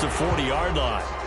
the 40-yard line.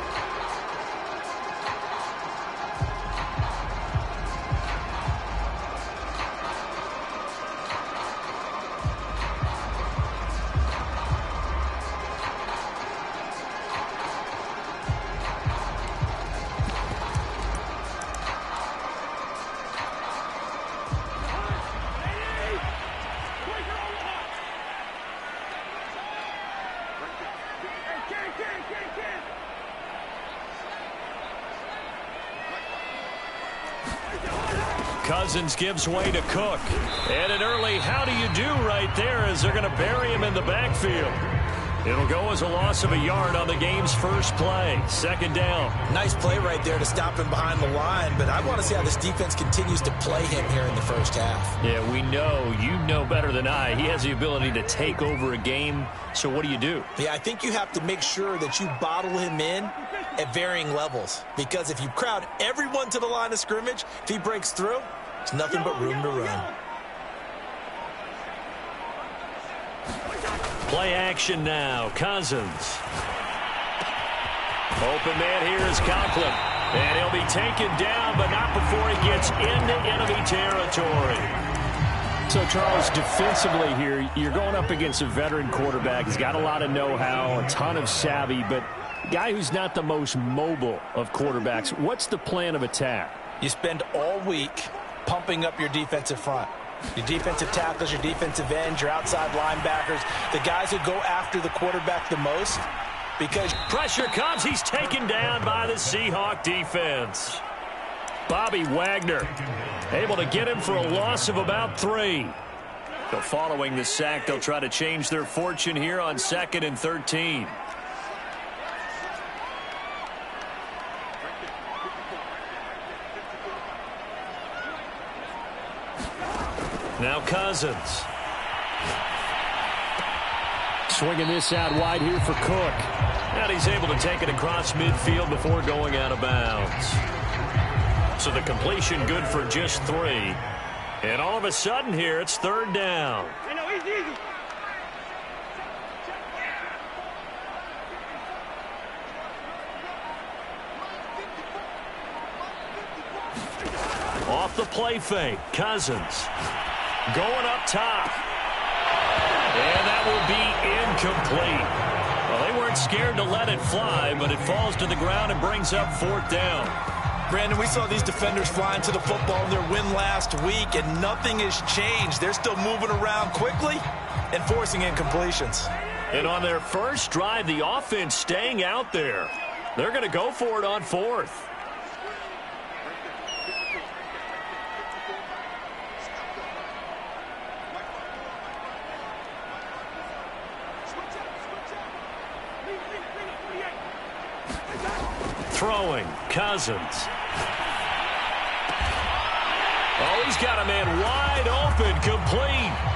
Cousins gives way to Cook. And an early how do you do right there as they're going to bury him in the backfield. It'll go as a loss of a yard on the game's first play. Second down. Nice play right there to stop him behind the line, but I want to see how this defense continues to play him here in the first half. Yeah, we know. You know better than I. He has the ability to take over a game, so what do? Yeah, I think you have to make sure that you bottle him in at varying levels, because if you crowd everyone to the line of scrimmage, if he breaks through, it's nothing but room to run. Play action now. Cousins. Open man here is Conklin. And he'll be taken down, but not before he gets into enemy territory. So, Charles, defensively here, you're going up against a veteran quarterback. He's got a lot of know-how, a ton of savvy, but a guy who's not the most mobile of quarterbacks. What's the plan of attack? You spend all week pumping up your defensive front. Your defensive tackles, your defensive ends, your outside linebackers, the guys who go after the quarterback the most. Because pressure comes, he's taken down by the Seahawk defense. Bobby Wagner able to get him for a loss of about 3. So following the sack, they'll try to change their fortune here on 2nd and 13. Now Cousins. Swinging this out wide here for Cook. And he's able to take it across midfield before going out of bounds. So the completion good for just 3. And all of a sudden here, it's 3rd down. Off the play fake, Cousins going up top. And that will be incomplete. Well, they weren't scared to let it fly, but it falls to the ground and brings up 4th down. Brandon, we saw these defenders flying to the football in their win last week, and nothing has changed. They're still moving around quickly and forcing incompletions. And on their first drive, the offense staying out there. They're going to go for it on 4th. Throwing, Cousins. Oh, he's got a man wide open, complete.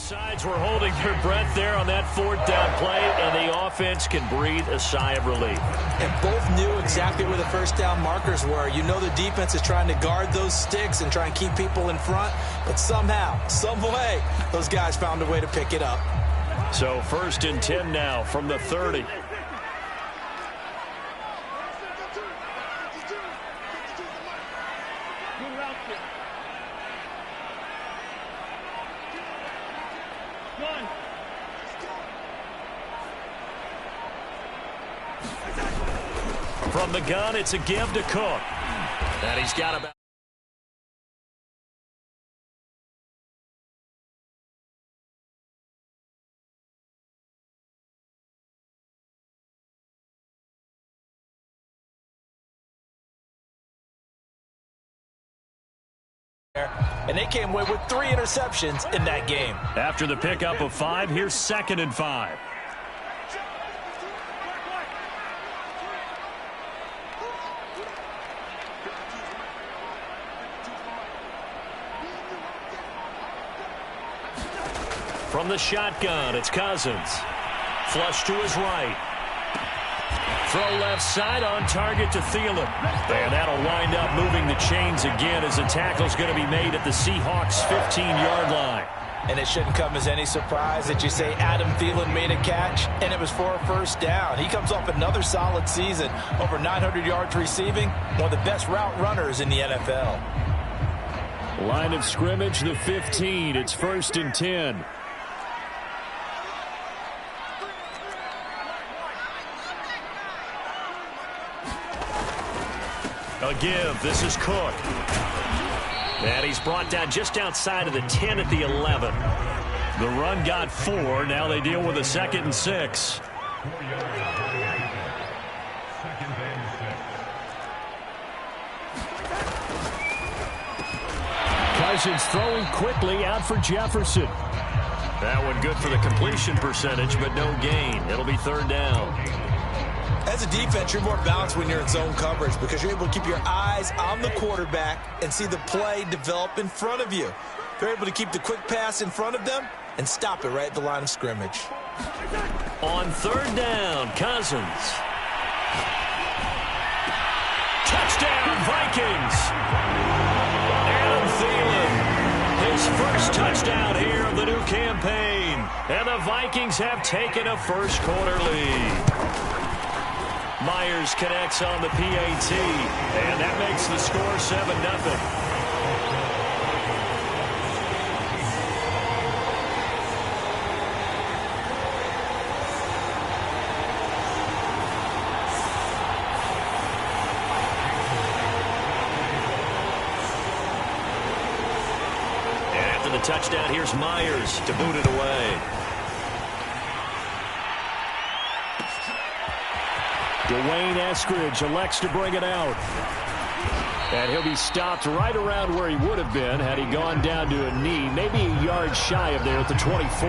Sides were holding their breath there on that fourth down play, and the offense can breathe a sigh of relief. And both knew exactly where the first down markers were. You know the defense is trying to guard those sticks and try and keep people in front, but somehow, some way, those guys found a way to pick it up. So 1st and 10 now from the 30. From the gun, it's a give to Cook. And he's got about... And they came away with 3 interceptions in that game. After the pickup of 5, here's 2nd and 5. From the shotgun, it's Cousins. Flush to his right. Throw left side on target to Thielen. And that'll wind up moving the chains again as the tackle's going to be made at the Seahawks' 15-yard line. And it shouldn't come as any surprise that you say Adam Thielen made a catch, and it was for a first down. He comes off another solid season, over 900 yards receiving, one of the best route runners in the NFL. Line of scrimmage, the 15. It's 1st and 10. A give. This is Cook. And he's brought down just outside of the 10 at the 11. The run got 4. Now they deal with a 2nd and 6. Cousins throwing quickly out for Jefferson. That one good for the completion percentage, but no gain. It'll be 3rd down. As a defense, you're more balanced when you're in zone coverage because you're able to keep your eyes on the quarterback and see the play develop in front of you. You're able to keep the quick pass in front of them and stop it right at the line of scrimmage. On 3rd down, Cousins. Touchdown, Vikings. Adam Thielen, his first touchdown here of the new campaign. And the Vikings have taken a first-quarter lead. Myers connects on the PAT, and that makes the score 7-0. And after the touchdown, here's Myers to boot it away. Dwayne Eskridge elects to bring it out. And he'll be stopped right around where he would have been had he gone down to a knee, maybe a yard shy of there at the 24.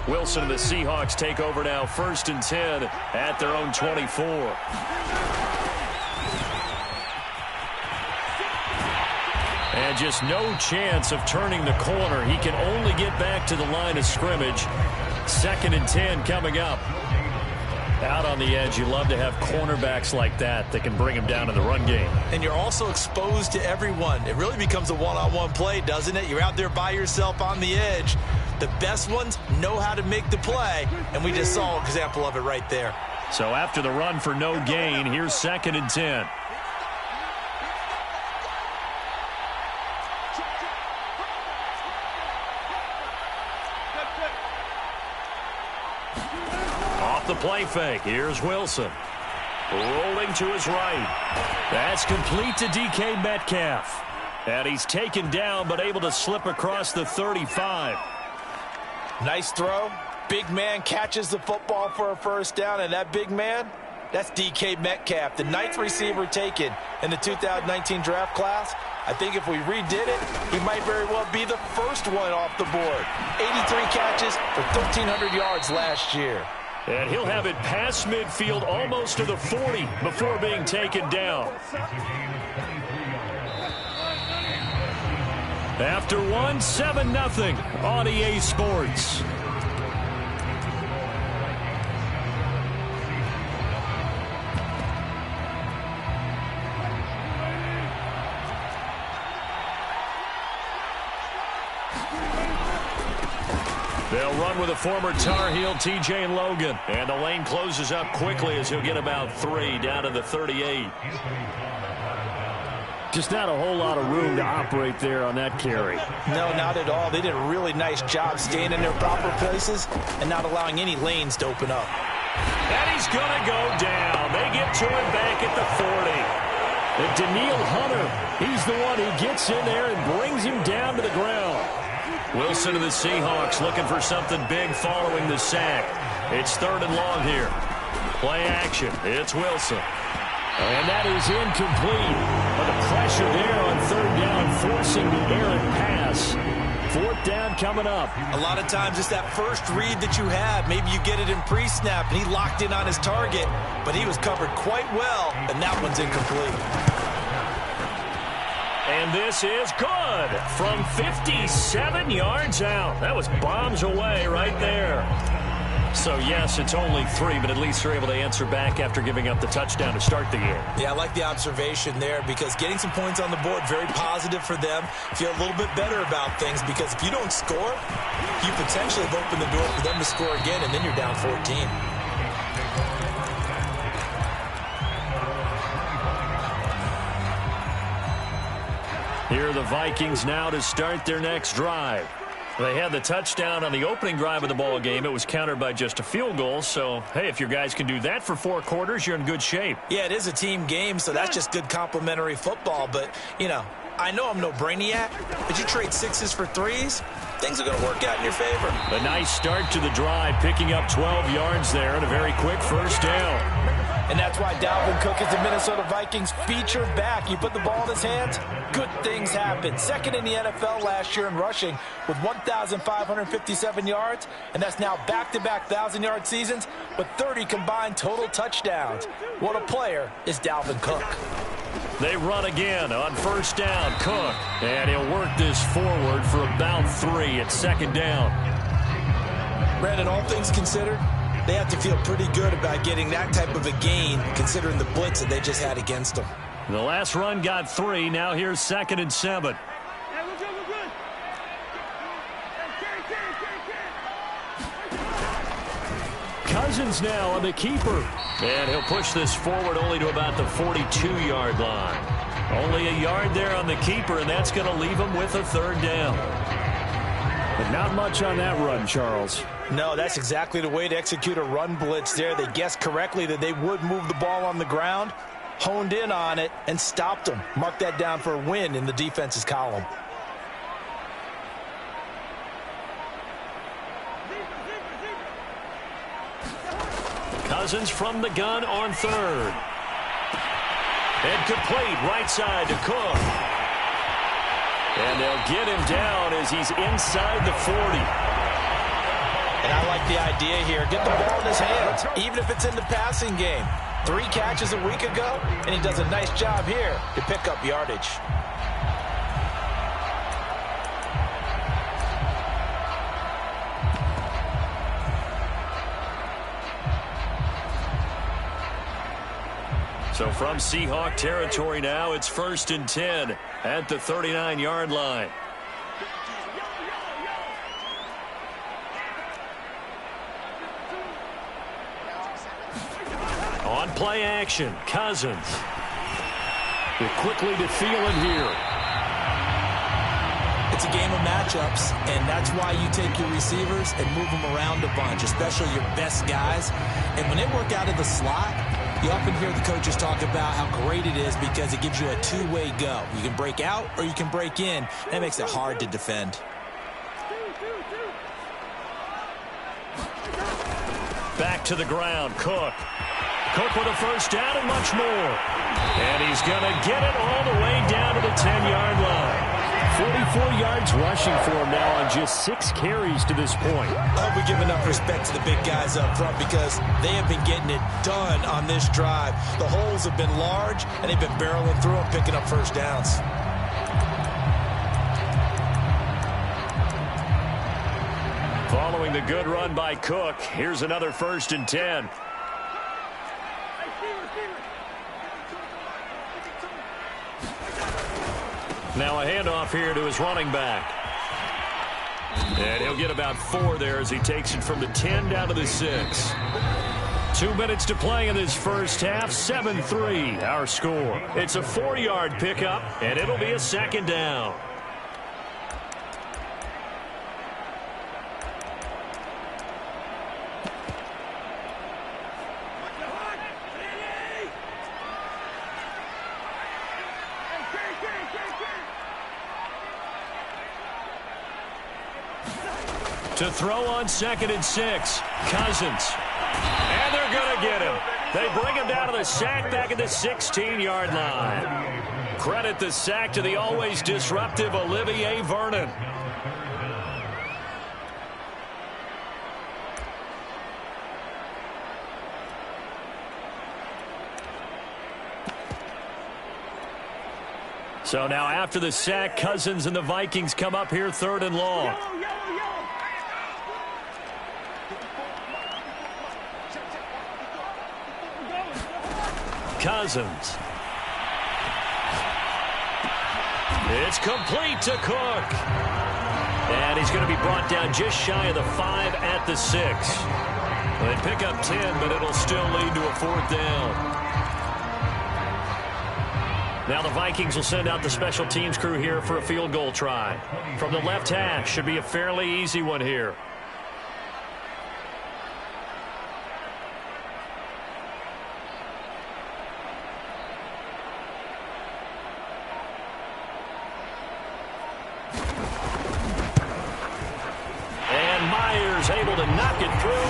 Wilson and the Seahawks take over now, 1st and 10 at their own 24. And just no chance of turning the corner. He can only get back to the line of scrimmage. 2nd and 10 coming up. Out on the edge, you love to have cornerbacks like that can bring him down in the run game. And you're also exposed to everyone. It really becomes a one-on-one play, doesn't it? You're out there by yourself on the edge. The best ones know how to make the play, and we just saw an example of it right there. So after the run for no gain, here's 2nd and 10. Off the play fake, here's Wilson. Rolling to his right. That's complete to DK Metcalf. And he's taken down, but able to slip across the 35. Nice throw. Big man catches the football for a first down, and that big man, that's DK Metcalf, the 9th receiver taken in the 2019 draft class. I think if we redid it, he might very well be the first one off the board. 83 catches for 1,300 yards last year. And he'll have it past midfield almost to the 40 before being taken down. After one, 7-0 on EA Sports. They'll run with a former Tar Heel, TJ Logan. And the lane closes up quickly as he'll get about 3 down to the 38. Just not a whole lot of room to operate there on that carry. No, not at all. They did a really nice job staying in their proper places and not allowing any lanes to open up. And he's going to go down. They get to him back at the 40. And Daniil Hunter, he's the one who gets in there and brings him down to the ground. Wilson of the Seahawks looking for something big following the sack. It's 3rd and long here. Play action. It's Wilson. And that is incomplete. But the pressure there on 3rd down, forcing the errant pass. 4th down coming up. A lot of times it's that first read that you have. Maybe you get it in pre-snap, and he locked in on his target, but he was covered quite well, and that one's incomplete. And this is good from 57 yards out. That was bombs away right there. So, yes, it's only 3, but at least they're able to answer back after giving up the touchdown to start the game. Yeah, I like the observation there because getting some points on the board, very positive for them. Feel a little bit better about things because if you don't score, you potentially have opened the door for them to score again, and then you're down 14. Here are the Vikings now to start their next drive. They had the touchdown on the opening drive of the ball game. It was countered by just a field goal. So, hey, if your guys can do that for 4 quarters, you're in good shape. Yeah, it is a team game, so that's just good complimentary football. But, you know, I know I'm no brainiac, but you trade 6s for 3s, things are going to work out in your favor. A nice start to the drive, picking up 12 yards there and a very quick first down. And that's why Dalvin Cook is the Minnesota Vikings featured back. You put the ball in his hands, good things happen. 2nd in the NFL last year in rushing with 1,557 yards, and that's now back-to-back 1,000-yard seasons with 30 combined total touchdowns. What a player is Dalvin Cook. They run again on first down. Cook, and he'll work this forward for about 3 at 2nd down. Brandon, all things considered, they have to feel pretty good about getting that type of a gain considering the blitz that they just had against them. The last run got 3. Now here's 2nd and 7. Cousins now on the keeper. And he'll push this forward only to about the 42-yard line. Only a yard there on the keeper, and that's going to leave him with a 3rd down. But not much on that run, Charles. No, that's exactly the way to execute a run blitz there. They guessed correctly that they would move the ball on the ground, honed in on it, and stopped them. Mark that down for a win in the defense's column. Cousins from the gun on 3rd. And complete right side to Cook. And they'll get him down as he's inside the 40. And I like the idea here. Get the ball in his hands, even if it's in the passing game. 3 catches a week ago, and he does a nice job here to pick up yardage. So from Seahawk territory now, it's 1st and 10 at the 39-yard line. On play action, Cousins. They're quickly to Thielen here. It's a game of matchups, and that's why you take your receivers and move them around a bunch, especially your best guys. And when they work out of the slot, You often hear the coaches talk about how great it is because it gives you a two-way go. You can break out or you can break in. That makes it hard to defend. Back to the ground, Cook. Cook with a first down and much more. And he's going to get it all the way down to the 10-yard line. 44 yards rushing for him now on just 6 carries to this point. I hope we give enough respect to the big guys up front because they have been getting it done on this drive. The holes have been large, and they've been barreling through them, picking up first downs. Following the good run by Cook, here's another 1st and 10. Now a handoff here to his running back. And he'll get about 4 there as he takes it from the 10 down to the 6. 2 minutes to play in this first half. 7-3 our score. It's a 4-yard pickup, and it'll be a 2nd down. To throw on 2nd and 6. Cousins. And they're going to get him. They bring him down to the sack back at the 16-yard line. Credit the sack to the always disruptive Olivier Vernon. So now after the sack, Cousins and the Vikings come up here 3rd and long. Cousins. It's complete to Cook. And he's going to be brought down just shy of the 5 at the 6. They pick up 10, but it'll still lead to a 4th down. Now the Vikings will send out the special teams crew here for a field goal try. From the left hash, should be a fairly easy one here. Able to knock it through,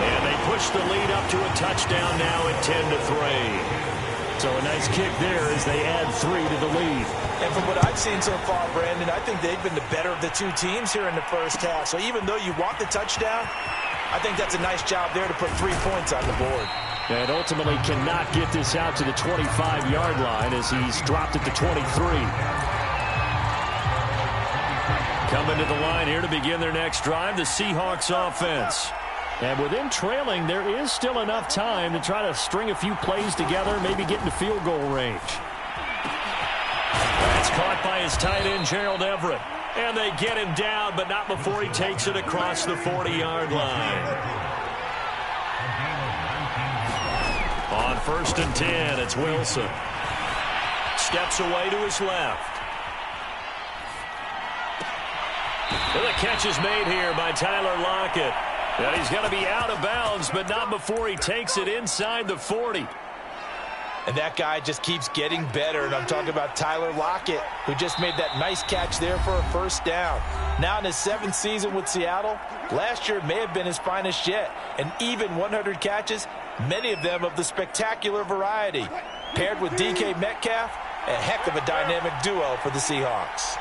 and they push the lead up to a touchdown now at 10-3. So a nice kick there as they add 3 to the lead. And from what I've seen so far, Brandon, I think they've been the better of the 2 teams here in the first half. So even though you want the touchdown, I think that's a nice job there to put 3 points on the board. And ultimately cannot get this out to the 25-yard line as he's dropped it to 23. Coming to the line here to begin their next drive, the Seahawks offense. And with them trailing, there is still enough time to try to string a few plays together, maybe get into field goal range. That's caught by his tight end, Gerald Everett. And they get him down, but not before he takes it across the 40-yard line. On 1st and 10, it's Wilson. Steps away to his left. Well, the catch is made here by Tyler Lockett. Now he's going to be out of bounds, but not before he takes it inside the 40. And that guy just keeps getting better, and I'm talking about Tyler Lockett, who just made that nice catch there for a 1st down. Now in his 7th season with Seattle, last year may have been his finest yet, and even 100 catches, many of them of the spectacular variety. Paired with DK Metcalf, a heck of a dynamic duo for the Seahawks.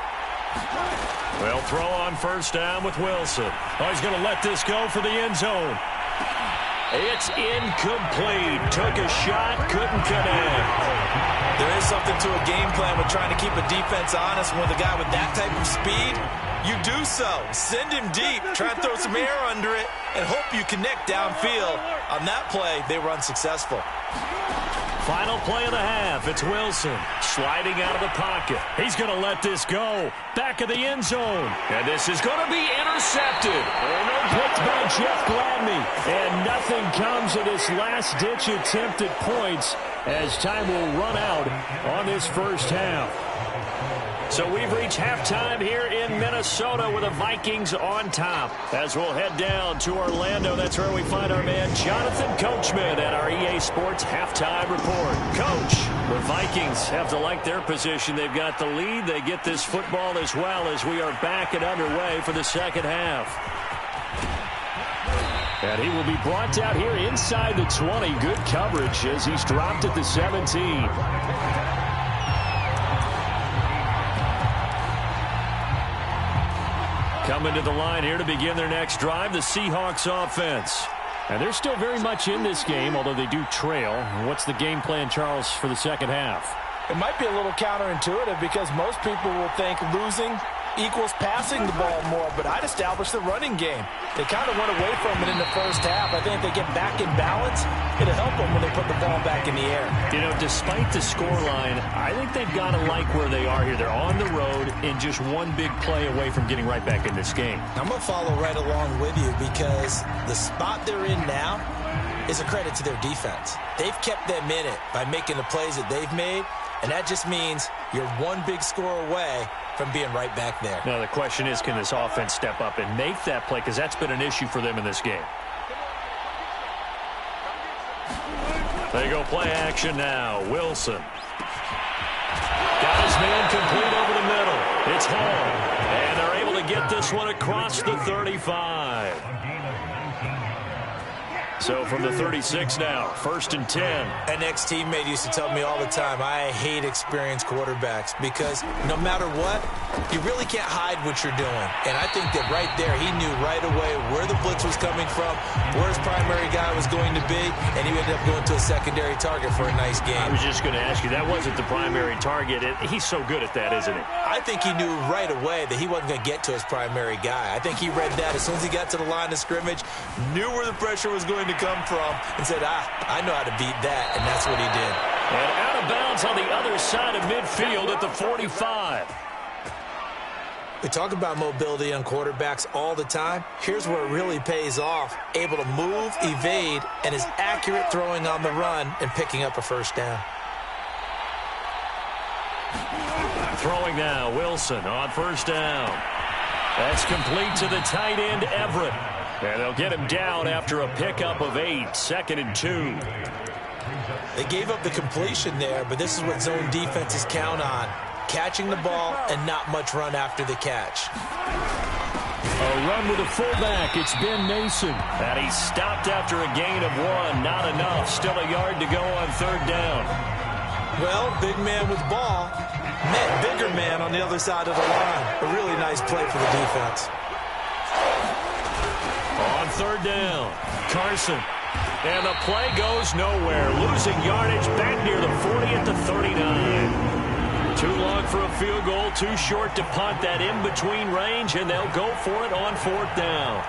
Well, throw on 1st down with Wilson. Oh, he's going to let this go for the end zone. It's incomplete. Took a shot, couldn't connect. There is something to a game plan with trying to keep a defense honest. With a guy with that type of speed, you do so. Send him deep, try and throw some air under it, and hope you connect downfield. On that play, they were unsuccessful. Final play of the half. It's Wilson sliding out of the pocket. He's going to let this go. Back of the end zone. And this is going to be intercepted. Picked by Jeff Gladney. And nothing comes of this last-ditch attempt at points as time will run out on this first half. So we've reached halftime here in Minnesota with the Vikings on top. As we'll head down to Orlando, that's where we find our man Jonathan Coachman at our EA Sports Halftime Report. Coach, the Vikings have to like their position. They've got the lead. They get this football as well as we are back and underway for the second half. And he will be brought out here inside the 20. Good coverage as he's dropped at the 17. Coming to the line here to begin their next drive, the Seahawks offense. And they're still very much in this game, although they do trail. What's the game plan, Charles, for the second half? It might be a little counterintuitive because most people will think losing equals passing the ball more, but I'd establish the running game. They kind of went away from it in the first half. I think if they get back in balance, it'll help them when they put the ball back in the air. You know, despite the scoreline, I think they've got to like where they are here. They're on the road and just one big play away from getting right back in this game. I'm going to follow right along with you because the spot they're in now is a credit to their defense. They've kept them in it by making the plays that they've made, and that just means you're one big score away from being right back there. Now, the question is, can this offense step up and make that play? Because that's been an issue for them in this game. They go play action now. Wilson. Got his man complete over the middle. It's Hall. And they're able to get this one across the 35. So from the 36 now, 1st and 10. An ex-teammate used to tell me all the time, I hate experienced quarterbacks because no matter what, you really can't hide what you're doing. And I think that right there, he knew right away where the blitz was coming from, where his primary guy was going to be, and he ended up going to a secondary target for a nice game. I was just going to ask you, that wasn't the primary target. He's so good at that, isn't he? I think he knew right away that he wasn't going to get to his primary guy. I think he read that as soon as he got to the line of scrimmage, knew where the pressure was going to come from, and said, I know how to beat that, and that's what he did. And out of bounds on the other side of midfield at the 45. We talk about mobility on quarterbacks all the time. Here's where it really pays off. Able to move, evade, and is accurate throwing on the run and picking up a first down. Throwing now, Wilson on first down. That's complete to the tight end, Everett. And they'll get him down after a pickup of 8, 2nd and 2. They gave up the completion there, but this is what zone defenses count on. Catching the ball and not much run after the catch. A run with a fullback. It's Ben Mason. And he's stopped after a gain of 1. Not enough. Still a yard to go on 3rd down. Well, big man with ball met bigger man on the other side of the line. A really nice play for the defense. On 3rd down, Carson. And the play goes nowhere. Losing yardage back near the 40 at the 39. Too long for a field goal, too short to punt that in-between range, and they'll go for it on 4th down.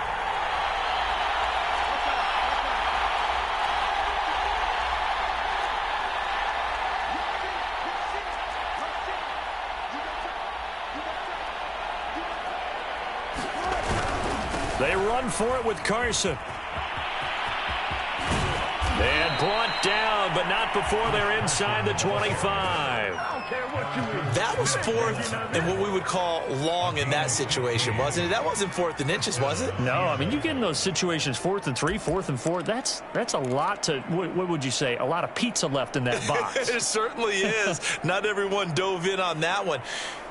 They run for it with Carson. And brought down, but not before they're inside the 25. That was 4th and what we would call long in that situation, wasn't it? That wasn't 4th and inches, was it? No, I mean, you get in those situations, 4th and 3, 4th and 4. That's a lot to, what would you say, a lot of pizza left in that box. It certainly is. Not everyone dove in on that one.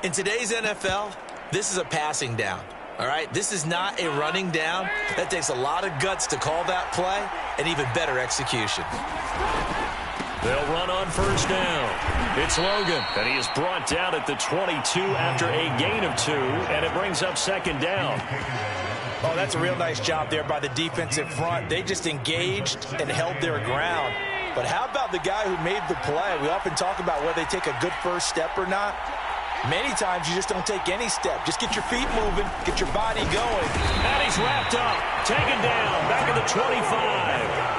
In today's NFL, this is a passing down. All right, this is not a running down. That takes a lot of guts to call that play and even better execution. They'll run on 1st down. It's Logan, and he is brought down at the 22 after a gain of 2, and it brings up 2nd down. Oh, that's a real nice job there by the defensive front. They just engaged and held their ground. But how about the guy who made the play? We often talk about whether they take a good first step or not. Many times you just don't take any step. Just get your feet moving, get your body going. And he's wrapped up, taken down, back at the 25.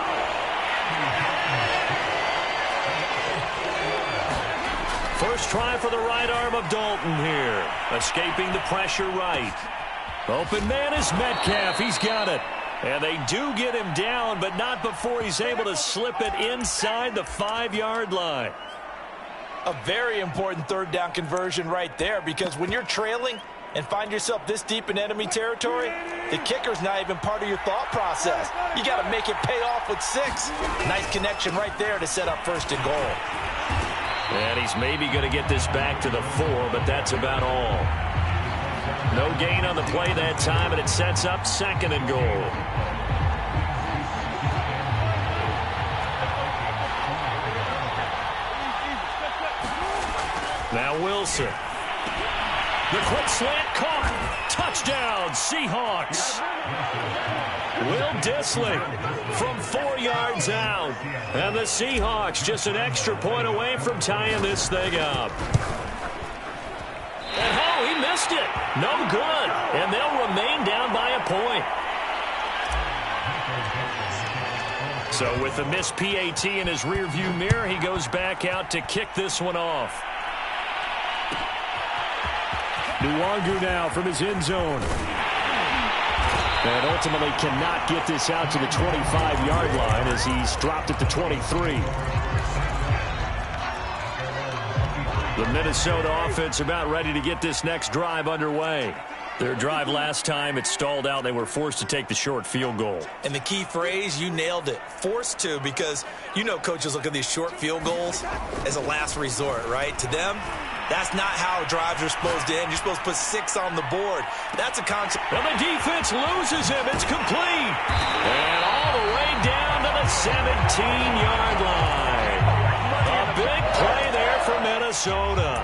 First try for the right arm of Dalton here. Escaping the pressure right. Open man is Metcalf. He's got it. And they do get him down, but not before he's able to slip it inside the 5-yard line. A very important third down conversion right there, because when you're trailing and find yourself this deep in enemy territory, the kicker's not even part of your thought process. You got to make it pay off with 6. Nice connection right there to set up 1st and goal. And he's maybe going to get this back to the 4, but that's about all. No gain on the play that time, and it sets up 2nd and goal. Now Wilson. The quick slant caught. Touchdown, Seahawks. Will Dissling from 4 yards out. And the Seahawks just an extra point away from tying this thing up. And oh, he missed it. No good. And they'll remain down by a point. So with the missed PAT in his rearview mirror, he goes back out to kick this one off. Nwangu now from his end zone. And ultimately cannot get this out to the 25-yard line as he's dropped at the 23. The Minnesota offense about ready to get this next drive underway. Their drive last time, it stalled out. They were forced to take the short field goal. And the key phrase, you nailed it. Forced to, because you know coaches look at these short field goals as a last resort, right? To them, that's not how drives are supposed to end. You're supposed to put 6 on the board. That's a concept. And the defense loses him. It's complete. And all the way down to the 17-yard line. A big play there for Minnesota.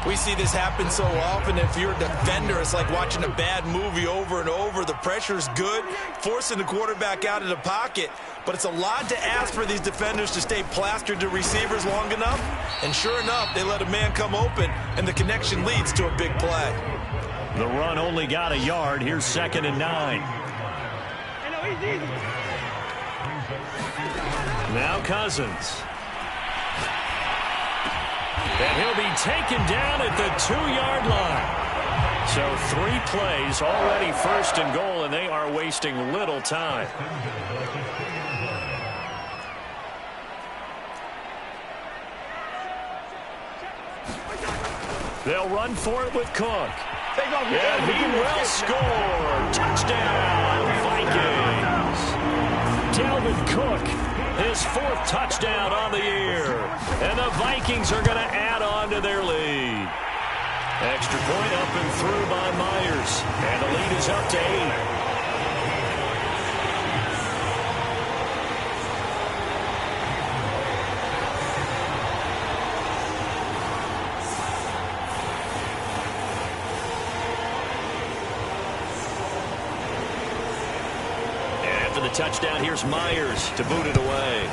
We see this happen so often. If you're a defender, it's like watching a bad movie over and over. The pressure's good, forcing the quarterback out of the pocket. But it's a lot to ask for these defenders to stay plastered to receivers long enough. And sure enough, they let a man come open, and the connection leads to a big play. The run only got a yard. Here's 2nd and 9. Now Cousins. And he'll be taken down at the 2-yard line. So 3 plays, already 1st and goal, and they are wasting little time. They'll run for it with Cook. And he will score. Touchdown, Vikings. Dalvin Cook, his 4th touchdown on the year. And the Vikings are going to add on to their lead. Extra point up and through by Myers. And the lead is up to 8. Touchdown, here's Myers to boot it away.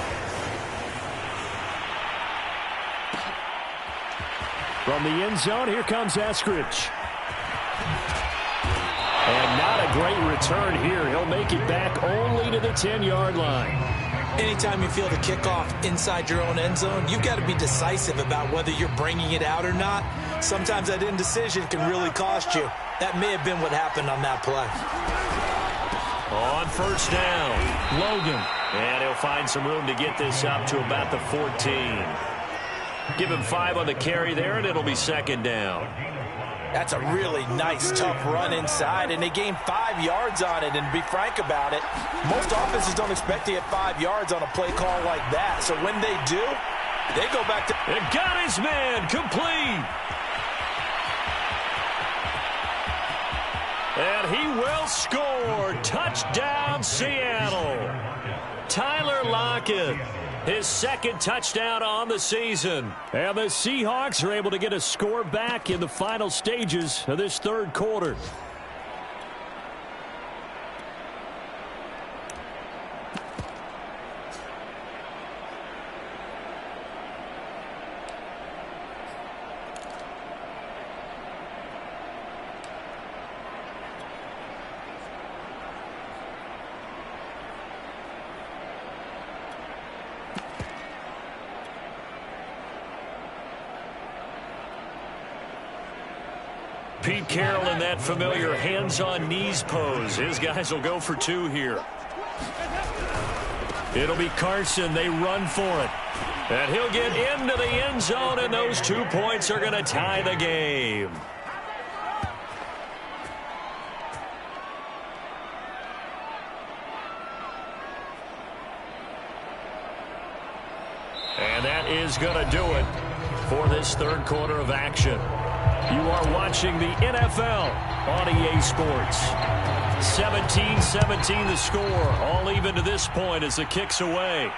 From the end zone, here comes Eskridge. And not a great return here. He'll make it back only to the 10-yard line. Anytime you feel the kickoff inside your own end zone, you've got to be decisive about whether you're bringing it out or not. Sometimes that indecision can really cost you. That may have been what happened on that play. On 1st down, Logan. And he'll find some room to get this up to about the 14. Give him 5 on the carry there, and it'll be 2nd down. That's a really nice, tough run inside, and they gained 5 yards on it. And to be frank about it, most offenses don't expect to get 5 yards on a play call like that. So when they do, they go back to... And got his man complete. And he will score. Touchdown, Seattle. Tyler Lockett, his 2nd touchdown on the season. And the Seahawks are able to get a score back in the final stages of this 3rd quarter. Pete Carroll in that familiar hands-on knees pose. His guys will go for 2 here. It'll be Carson. They run for it. And he'll get into the end zone, and those 2 points are going to tie the game. And that is going to do it for this third quarter of action. You are watching the NFL on EA Sports. 17-17 the score. All even to this point as the kick's away.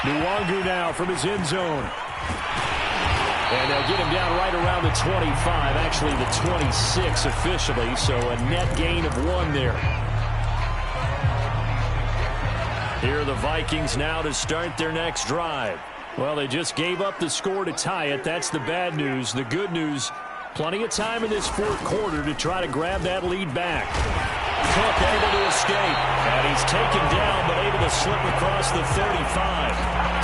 Nwangu now from his end zone. And they'll get him down right around the 25. Actually, the 26 officially. So a net gain of 1 there. Here are the Vikings now to start their next drive. Well, they just gave up the score to tie it. That's the bad news. The good news, plenty of time in this fourth quarter to try to grab that lead back. Cook able to escape. And he's taken down, but able to slip across the 35.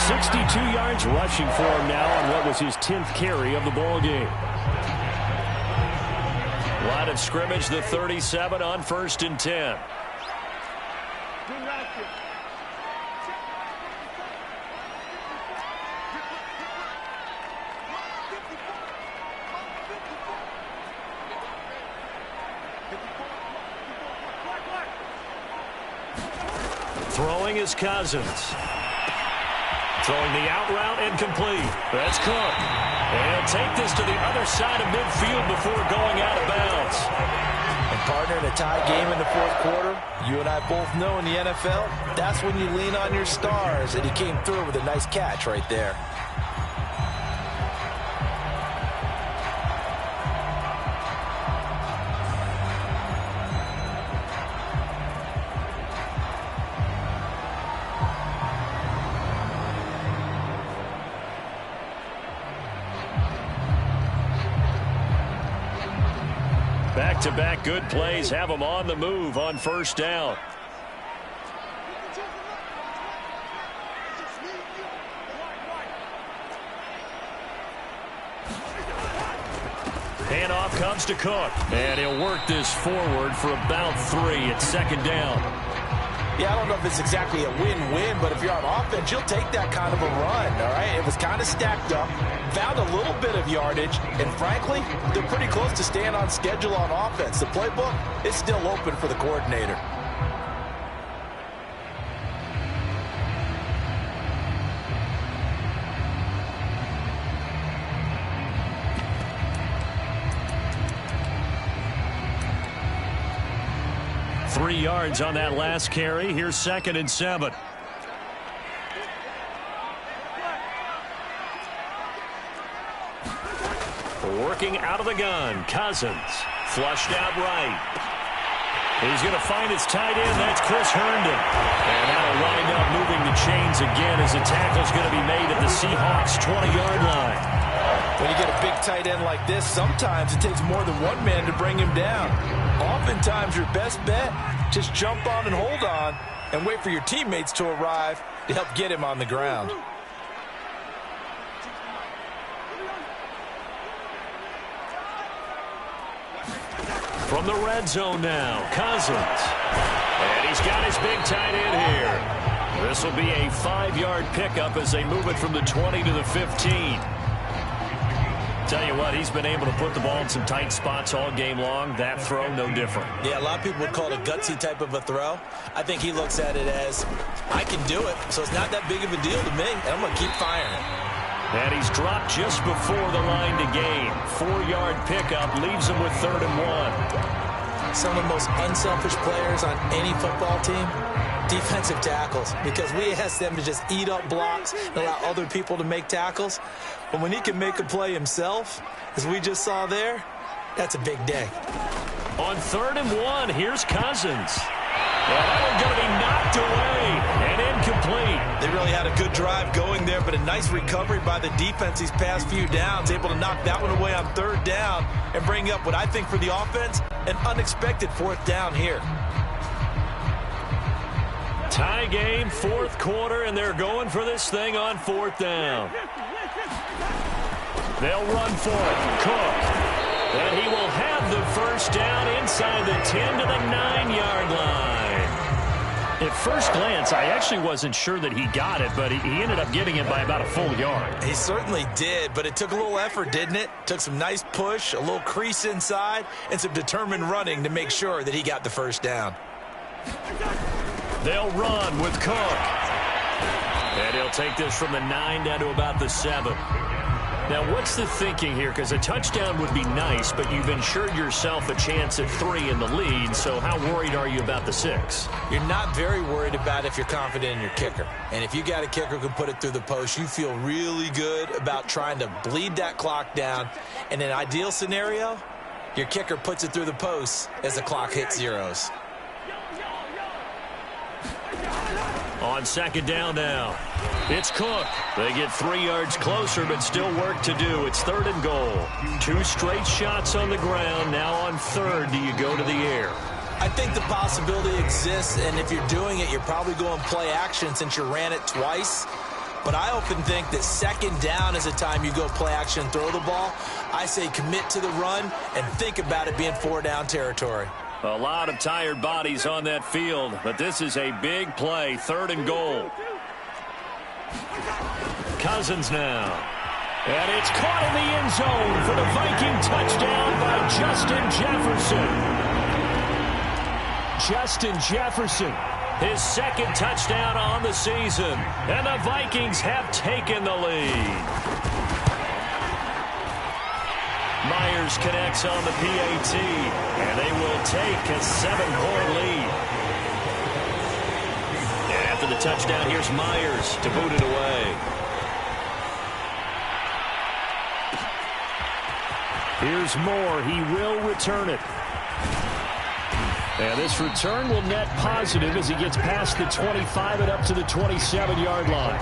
62 yards rushing for him now on what was his 10th carry of the ball game. Line of scrimmage, the 37 on 1st and 10. Throwing is Cousins. Throwing the out route incomplete. That's Cook. And he'll take this to the other side of midfield before going out of bounds. And partner, in a tie game in the fourth quarter, you and I both know in the NFL, that's when you lean on your stars. And he came through with a nice catch right there. Back-to-back good plays have them on the move on 1st down. Handoff comes to Cook. And he'll work this forward for about 3 at 2nd down. Yeah, I don't know if it's exactly a win-win, but if you're on offense, you'll take that kind of a run, all right? It was kind of stacked up, found a little bit of yardage, and frankly, they're pretty close to staying on schedule on offense. The playbook is still open for the coordinator. Three yards on that last carry. Here's 2nd and 7. Working out of the gun. Cousins. Flushed out right. He's going to find his tight end. That's Chris Herndon. And that'll wind up moving the chains again as the tackle's going to be made at the Seahawks' 20-yard line. When you get a big tight end like this, sometimes it takes more than one man to bring him down. Oftentimes, your best bet, just jump on and hold on and wait for your teammates to arrive to help get him on the ground. From the red zone now, Cousins. And he's got his big tight end here. This will be a 5-yard pickup as they move it from the 20 to the 15. Tell you what, he's been able to put the ball in some tight spots all game long. That throw, no different. Yeah, a lot of people would call it a gutsy type of a throw. I think he looks at it as, I can do it, so it's not that big of a deal to me, and I'm going to keep firing. And he's dropped just before the line to gain. 4-yard pickup leaves him with 3rd and 1. Some of the most unselfish players on any football team, defensive tackles, because we ask them to just eat up blocks and allow other people to make tackles. But when he can make a play himself, as we just saw there, that's a big day. On 3rd and 1, here's Cousins. And that one's going to be knocked away and incomplete. They really had a good drive going there, but a nice recovery by the defense these past few downs, able to knock that one away on 3rd down and bring up what I think for the offense, an unexpected 4th down here. Tie game, 4th quarter, and they're going for this thing on 4th down. They'll run for it. Cook. And he will have the 1st down inside the 10 to the 9-yard line. At first glance, I actually wasn't sure that he got it, but he ended up getting it by about a full yard. He certainly did, but it took a little effort, didn't it? Took some nice push, a little crease inside, and some determined running to make sure that he got the first down. They'll run with Cook. And he'll take this from the 9 down to about the 7. Now, what's the thinking here? Because a touchdown would be nice, but you've ensured yourself a chance at 3 in the lead, so how worried are you about the 6? You're not very worried about it if you're confident in your kicker. And if you got a kicker who can put it through the post, you feel really good about trying to bleed that clock down. In an ideal scenario, your kicker puts it through the post as the clock hits zeros. On 2nd down now, it's Cook. They get 3 yards closer, but still work to do. It's 3rd and goal. 2 straight shots on the ground. Now on 3rd, do you go to the air? I think the possibility exists, and if you're doing it, you're probably going play action since you ran it twice. But I often think that 2nd down is a time you go play action and throw the ball. I say commit to the run and think about it being 4 down territory. A lot of tired bodies on that field, but this is a big play. 3rd and goal. Cousins now. And it's caught in the end zone for the Viking touchdown by Justin Jefferson. Justin Jefferson, his 2nd touchdown on the season. And the Vikings have taken the lead. Myers connects on the PAT, and they will take a 7-point lead. And after the touchdown, here's Myers to boot it away. Here's Moore. He will return it. And this return will net positive as he gets past the 25 and up to the 27-yard line.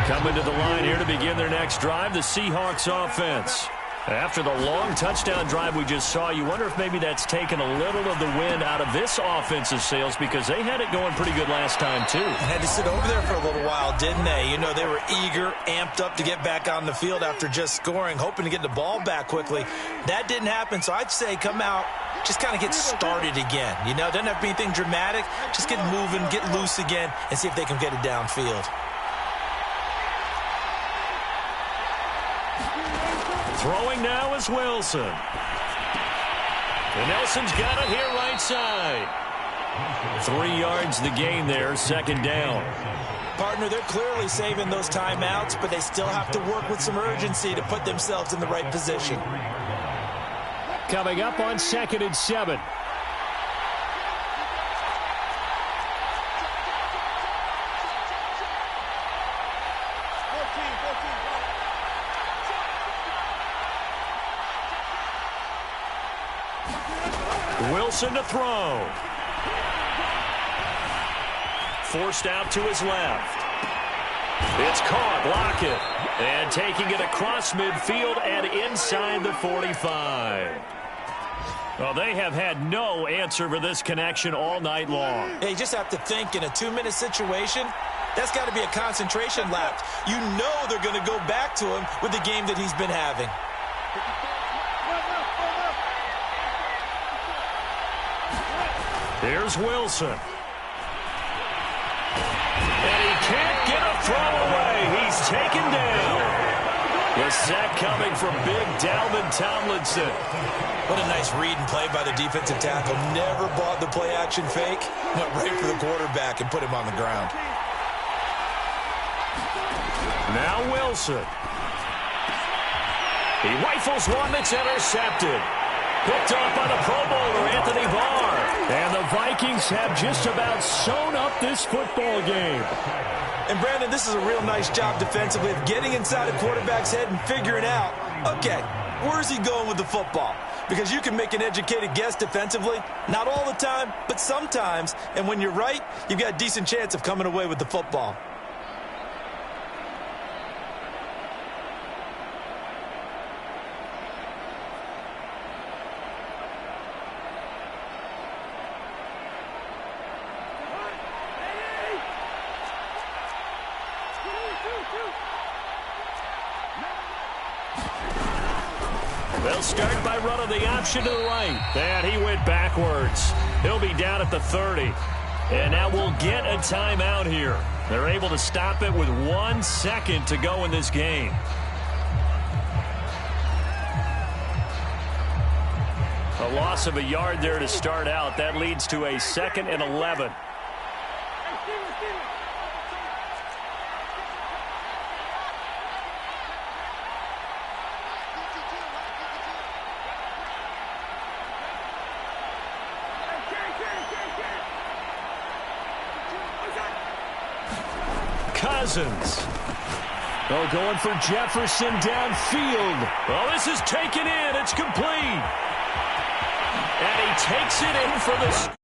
Coming to the line here to begin their next drive, the Seahawks offense. After the long touchdown drive we just saw, you wonder if maybe that's taken a little of the wind out of this offensive sails because they had it going pretty good last time, too. Had to sit over there for a little while, didn't they? You know, they were eager, amped up to get back on the field after just scoring, hoping to get the ball back quickly. That didn't happen, so I'd say come out, just kind of get started again. You know, doesn't have to be anything dramatic. Just get moving, get loose again, and see if they can get it downfield. Throwing now is Wilson. And Nelson's got it here right side. 3 yards the gain there, 2nd down. Partner, they're clearly saving those timeouts, but they still have to work with some urgency to put themselves in the right position. Coming up on 2nd and 7. Wilson to throw. Forced out to his left. It's caught. Lockett. And taking it across midfield and inside the 45. Well, they have had no answer for this connection all night long. Yeah, you just have to think in a 2-minute situation, that's got to be a concentration lapse. You know they're going to go back to him with the game that he's been having. Here's Wilson. And he can't get a throw away. He's taken down. The sack coming from big Dalvin Tomlinson. What a nice read and play by the defensive tackle. Never bought the play-action fake. Went right for the quarterback and put him on the ground. Now Wilson. He rifles one that's intercepted. Picked off by the Pro Bowler, Anthony Barr. And the Vikings have just about sewn up this football game. And, Brandon, this is a real nice job defensively of getting inside a quarterback's head and figuring out, okay, where's he going with the football? Because you can make an educated guess defensively. Not all the time, but sometimes. And when you're right, you've got a decent chance of coming away with the football. They'll start by running the option to the right. And he went backwards. He'll be down at the 30. And now we'll get a timeout here. They're able to stop it with 1 second to go in this game. A loss of a yard there to start out. That leads to a 2nd and 11. Cousins. Oh, going for Jefferson downfield. Oh, this is taken in. It's complete. And he takes it in for the...